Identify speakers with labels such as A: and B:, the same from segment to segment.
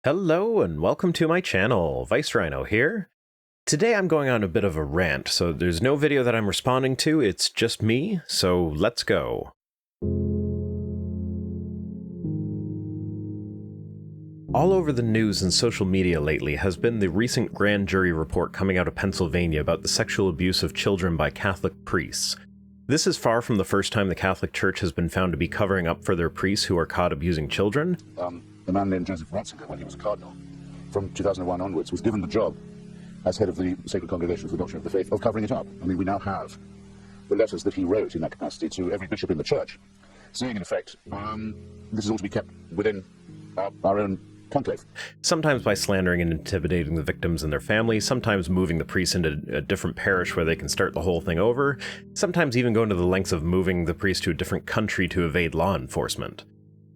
A: Hello and welcome to my channel, Rhino here. Today I'm going on a bit of a rant, so there's no video that I'm responding to, it's just me, so let's go. All over the news and social media lately has been the recent grand jury report coming out of Pennsylvania about the sexual abuse of children by Catholic priests. This is far from the first time the Catholic Church has been found to be covering up for their priests who are caught abusing children.
B: A man named Joseph Ratzinger, when he was a cardinal, from 2001 onwards, was given the job as head of the Sacred Congregation for the Doctrine of the Faith of covering it up. I mean, we now have the letters that he wrote in that capacity to every bishop in the church, saying, in effect, this is all to be kept within our own conclave.
A: Sometimes by slandering and intimidating the victims and their families, sometimes moving the priests into a different parish where they can start the whole thing over, sometimes even going to the lengths of moving the priest to a different country to evade law enforcement.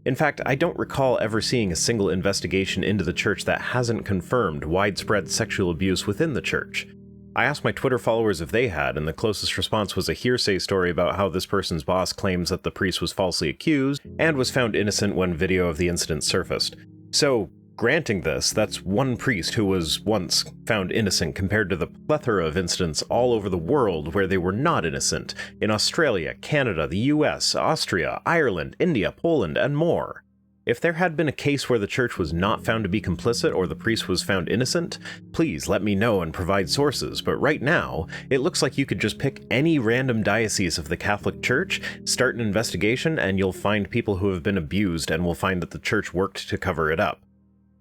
A: In fact, I don't recall ever seeing a single investigation into the church that hasn't confirmed widespread sexual abuse within the church. I asked my Twitter followers if they had, and the closest response was a hearsay story about how this person's boss claims that the priest was falsely accused and was found innocent when video of the incident surfaced. So, granting this, that's one priest who was once found innocent compared to the plethora of incidents all over the world where they were not innocent, in Australia, Canada, the US, Austria, Ireland, India, Poland, and more. If there had been a case where the church was not found to be complicit or the priest was found innocent, please let me know and provide sources, but right now, it looks like you could just pick any random diocese of the Catholic Church, start an investigation, and you'll find people who have been abused and will find that the church worked to cover it up.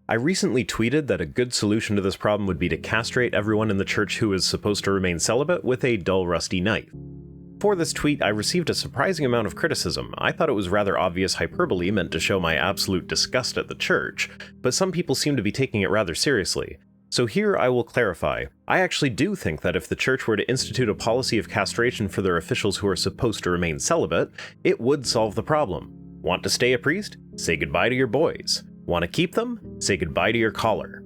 A: I recently tweeted that a good solution to this problem would be to castrate everyone in the church who is supposed to remain celibate with a dull, rusty knife. For this tweet, I received a surprising amount of criticism. I thought it was rather obvious hyperbole meant to show my absolute disgust at the church, but some people seem to be taking it rather seriously. So here I will clarify. I actually do think that if the church were to institute a policy of castration for their officials who are supposed to remain celibate, it would solve the problem. Want to stay a priest? Say goodbye to your boys. Want to keep them? Say goodbye to your collar.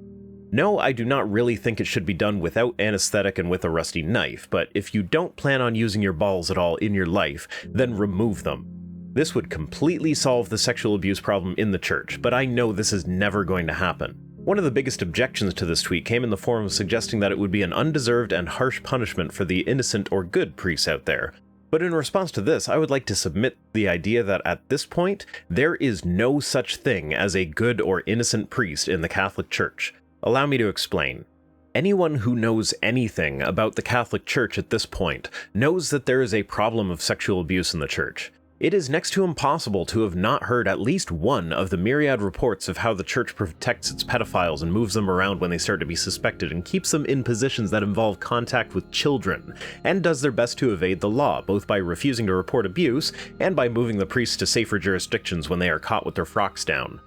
A: No, I do not really think it should be done without anesthetic and with a rusty knife, but if you don't plan on using your balls at all in your life, then remove them. This would completely solve the sexual abuse problem in the church, but I know this is never going to happen. One of the biggest objections to this tweet came in the form of suggesting that it would be an undeserved and harsh punishment for the innocent or good priests out there. But in response to this, I would like to submit the idea that at this point, there is no such thing as a good or innocent priest in the Catholic Church. Allow me to explain. Anyone who knows anything about the Catholic Church at this point knows that there is a problem of sexual abuse in the church. It is next to impossible to have not heard at least one of the myriad reports of how the church protects its pedophiles and moves them around when they start to be suspected and keeps them in positions that involve contact with children, and does their best to evade the law, both by refusing to report abuse and by moving the priests to safer jurisdictions when they are caught with their frocks down.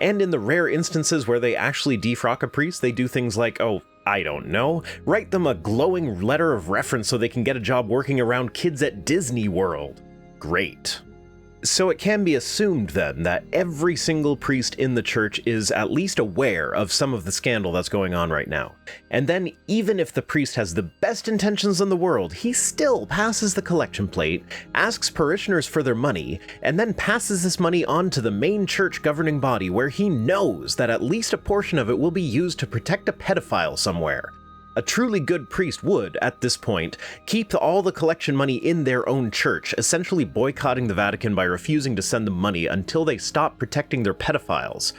A: And in the rare instances where they actually defrock a priest, they do things like, I don't know, write them a glowing letter of reference so they can get a job working around kids at Disney World. Great. So it can be assumed then that every single priest in the church is at least aware of some of the scandal that's going on right now. And then even if the priest has the best intentions in the world, he still passes the collection plate, asks parishioners for their money, and then passes this money on to the main church governing body where he knows that at least a portion of it will be used to protect a pedophile somewhere. A truly good priest would, at this point, keep all the collection money in their own church, essentially boycotting the Vatican by refusing to send them money until they stop protecting their pedophiles.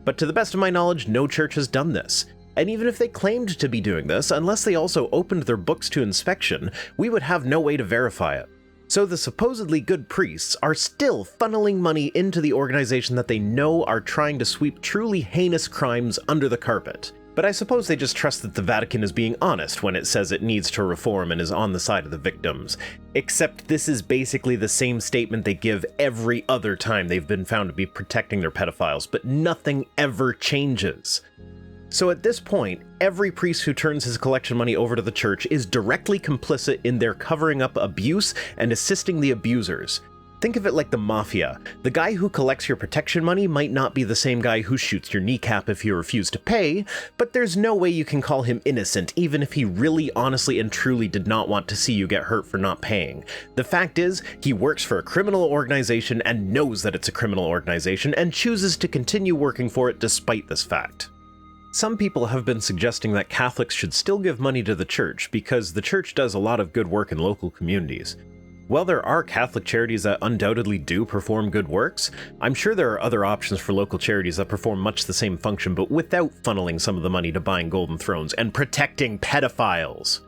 A: But to the best of my knowledge, no church has done this. And even if they claimed to be doing this, unless they also opened their books to inspection, we would have no way to verify it. So the supposedly good priests are still funneling money into the organization that they know are trying to sweep truly heinous crimes under the carpet. But I suppose they just trust that the Vatican is being honest when it says it needs to reform and is on the side of the victims. Except this is basically the same statement they give every other time they've been found to be protecting their pedophiles, but nothing ever changes. So at this point, every priest who turns his collection money over to the church is directly complicit in their covering up abuse and assisting the abusers. Think of it like the mafia. The guy who collects your protection money might not be the same guy who shoots your kneecap if you refuse to pay, but there's no way you can call him innocent even if he really honestly and truly did not want to see you get hurt for not paying. The fact is, he works for a criminal organization and knows that it's a criminal organization and chooses to continue working for it despite this fact. Some people have been suggesting that Catholics should still give money to the church because the church does a lot of good work in local communities. While there are Catholic charities that undoubtedly do perform good works, I'm sure there are other options for local charities that perform much the same function but without funneling some of the money to buying golden thrones and protecting pedophiles.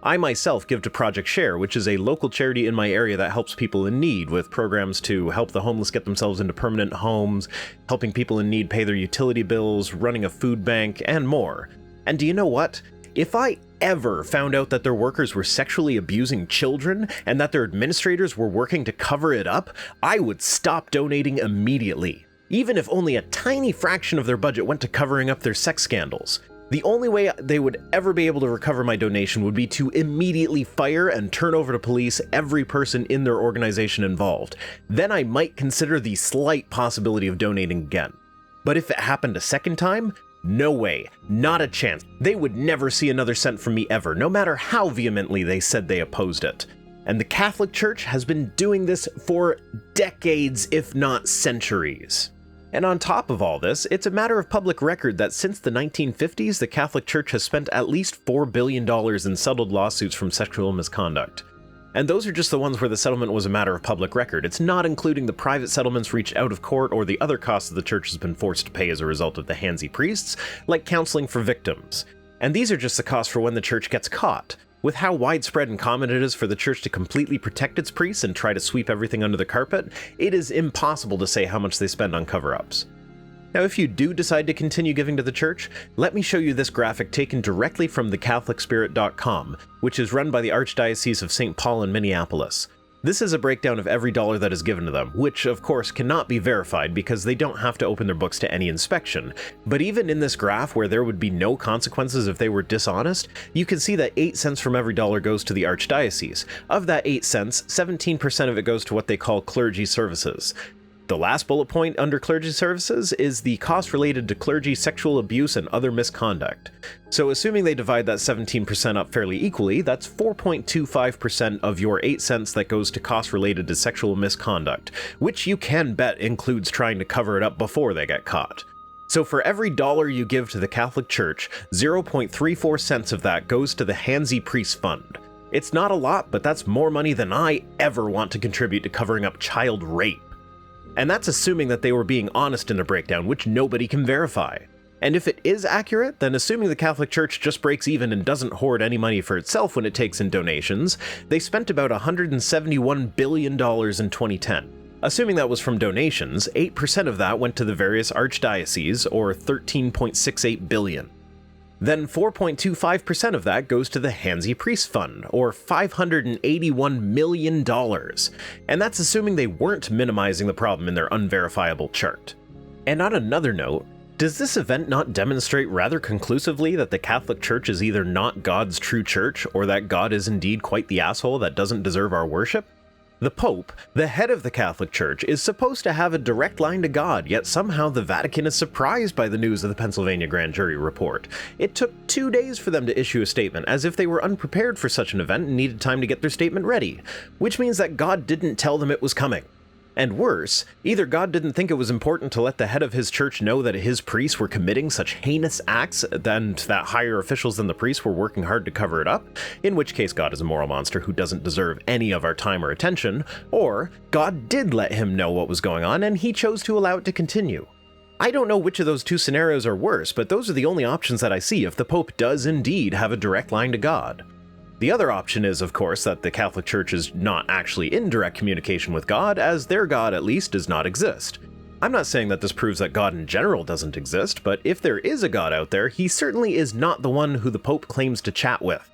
A: I myself give to Project Share, which is a local charity in my area that helps people in need with programs to help the homeless get themselves into permanent homes, helping people in need pay their utility bills, running a food bank, and more. And do you know what? If I ever found out that their workers were sexually abusing children and that their administrators were working to cover it up, I would stop donating immediately, even if only a tiny fraction of their budget went to covering up their sex scandals. The only way they would ever be able to recover my donation would be to immediately fire and turn over to police every person in their organization involved. Then I might consider the slight possibility of donating again. But if it happened a second time, no way, not a chance. They would never see another cent from me ever, no matter how vehemently they said they opposed it. And the Catholic Church has been doing this for decades, if not centuries. And on top of all this, it's a matter of public record that since the 1950s, the Catholic Church has spent at least $4 billion in settled lawsuits from sexual misconduct. And those are just the ones where the settlement was a matter of public record. It's not including the private settlements reached out of court or the other costs the church has been forced to pay as a result of the handsy priests, like counseling for victims. And these are just the costs for when the church gets caught. With how widespread and common it is for the church to completely protect its priests and try to sweep everything under the carpet, it is impossible to say how much they spend on cover-ups. Now, if you do decide to continue giving to the church, let me show you this graphic taken directly from thecatholicspirit.com, which is run by the Archdiocese of St. Paul in Minneapolis. This is a breakdown of every dollar that is given to them, which of course cannot be verified because they don't have to open their books to any inspection. But even in this graph where there would be no consequences if they were dishonest, you can see that 8 cents from every dollar goes to the Archdiocese. Of that 8 cents, 17% of it goes to what they call clergy services. The last bullet point under clergy services is the cost related to clergy sexual abuse and other misconduct. So assuming they divide that 17% up fairly equally, that's 4.25% of your 8 cents that goes to costs related to sexual misconduct, which you can bet includes trying to cover it up before they get caught. So for every dollar you give to the Catholic Church, 0.34 cents of that goes to the Handsy Priest Fund. It's not a lot, but that's more money than I ever want to contribute to covering up child rape. And that's assuming that they were being honest in their breakdown, which nobody can verify. And if it is accurate, then assuming the Catholic Church just breaks even and doesn't hoard any money for itself when it takes in donations, they spent about $171 billion in 2010. Assuming that was from donations, 8% of that went to the various archdioceses, or $13.68 billion. Then 4.25% of that goes to the Handsy Priest Fund, or $581 million. And that's assuming they weren't minimizing the problem in their unverifiable chart. And on another note, does this event not demonstrate rather conclusively that the Catholic Church is either not God's true church, or that God is indeed quite the asshole that doesn't deserve our worship? The Pope, the head of the Catholic Church, is supposed to have a direct line to God, yet somehow the Vatican is surprised by the news of the Pennsylvania grand jury report. It took 2 days for them to issue a statement, as if they were unprepared for such an event and needed time to get their statement ready, which means that God didn't tell them it was coming. And worse, either God didn't think it was important to let the head of his church know that his priests were committing such heinous acts and that higher officials than the priests were working hard to cover it up, in which case God is a moral monster who doesn't deserve any of our time or attention, or God did let him know what was going on and he chose to allow it to continue. I don't know which of those two scenarios are worse, but those are the only options that I see if the Pope does indeed have a direct line to God. The other option is, of course, that the Catholic Church is not actually in direct communication with God, as their God at least does not exist. I'm not saying that this proves that God in general doesn't exist, but if there is a God out there, he certainly is not the one who the Pope claims to chat with.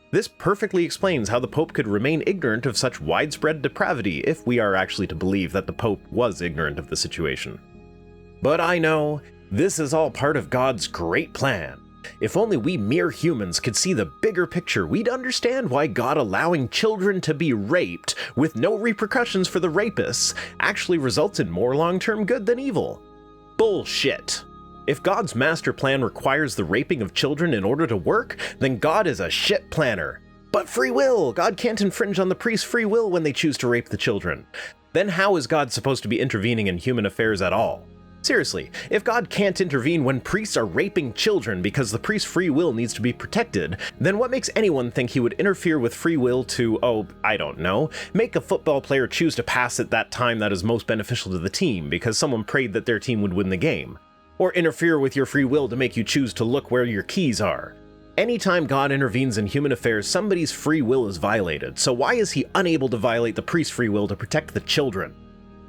A: This perfectly explains how the Pope could remain ignorant of such widespread depravity if we are actually to believe that the Pope was ignorant of the situation. But I know, this is all part of God's great plan. If only we mere humans could see the bigger picture, we'd understand why God allowing children to be raped with no repercussions for the rapists actually results in more long-term good than evil. Bullshit. If God's master plan requires the raping of children in order to work, then God is a shit planner. But free will! God can't infringe on the priest's free will when they choose to rape the children. Then how is God supposed to be intervening in human affairs at all? Seriously, if God can't intervene when priests are raping children because the priest's free will needs to be protected, then what makes anyone think he would interfere with free will to, I don't know, make a football player choose to pass at that time that is most beneficial to the team because someone prayed that their team would win the game? Or interfere with your free will to make you choose to look where your keys are? Anytime God intervenes in human affairs, somebody's free will is violated, so why is he unable to violate the priest's free will to protect the children?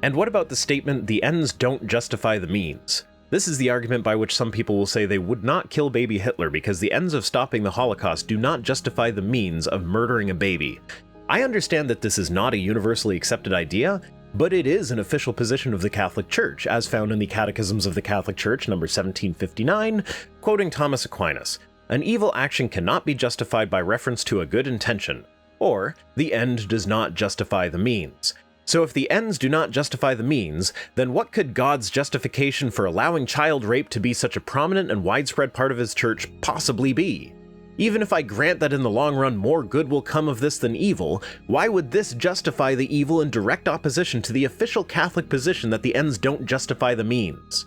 A: And what about the statement, the ends don't justify the means? This is the argument by which some people will say they would not kill baby Hitler because the ends of stopping the Holocaust do not justify the means of murdering a baby. I understand that this is not a universally accepted idea, but it is an official position of the Catholic Church, as found in the Catechisms of the Catholic Church, number 1759, quoting Thomas Aquinas. An evil action cannot be justified by reference to a good intention, or the end does not justify the means. So if the ends do not justify the means, then what could God's justification for allowing child rape to be such a prominent and widespread part of his church possibly be? Even if I grant that in the long run more good will come of this than evil, why would this justify the evil in direct opposition to the official Catholic position that the ends don't justify the means?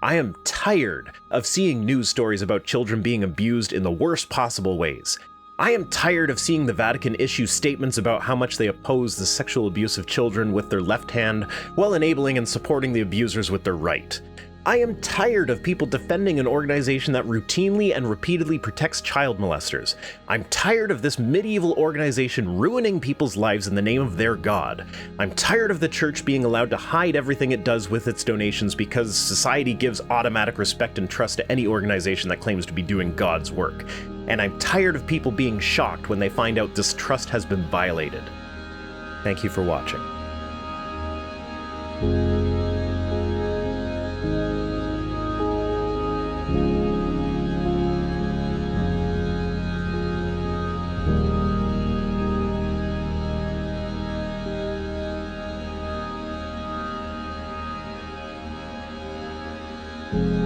A: I am tired of seeing news stories about children being abused in the worst possible ways. I am tired of seeing the Vatican issue statements about how much they oppose the sexual abuse of children with their left hand while enabling and supporting the abusers with their right. I am tired of people defending an organization that routinely and repeatedly protects child molesters. I'm tired of this medieval organization ruining people's lives in the name of their God. I'm tired of the church being allowed to hide everything it does with its donations because society gives automatic respect and trust to any organization that claims to be doing God's work. And I'm tired of people being shocked when they find out this trust has been violated. Thank you for watching.
C: you.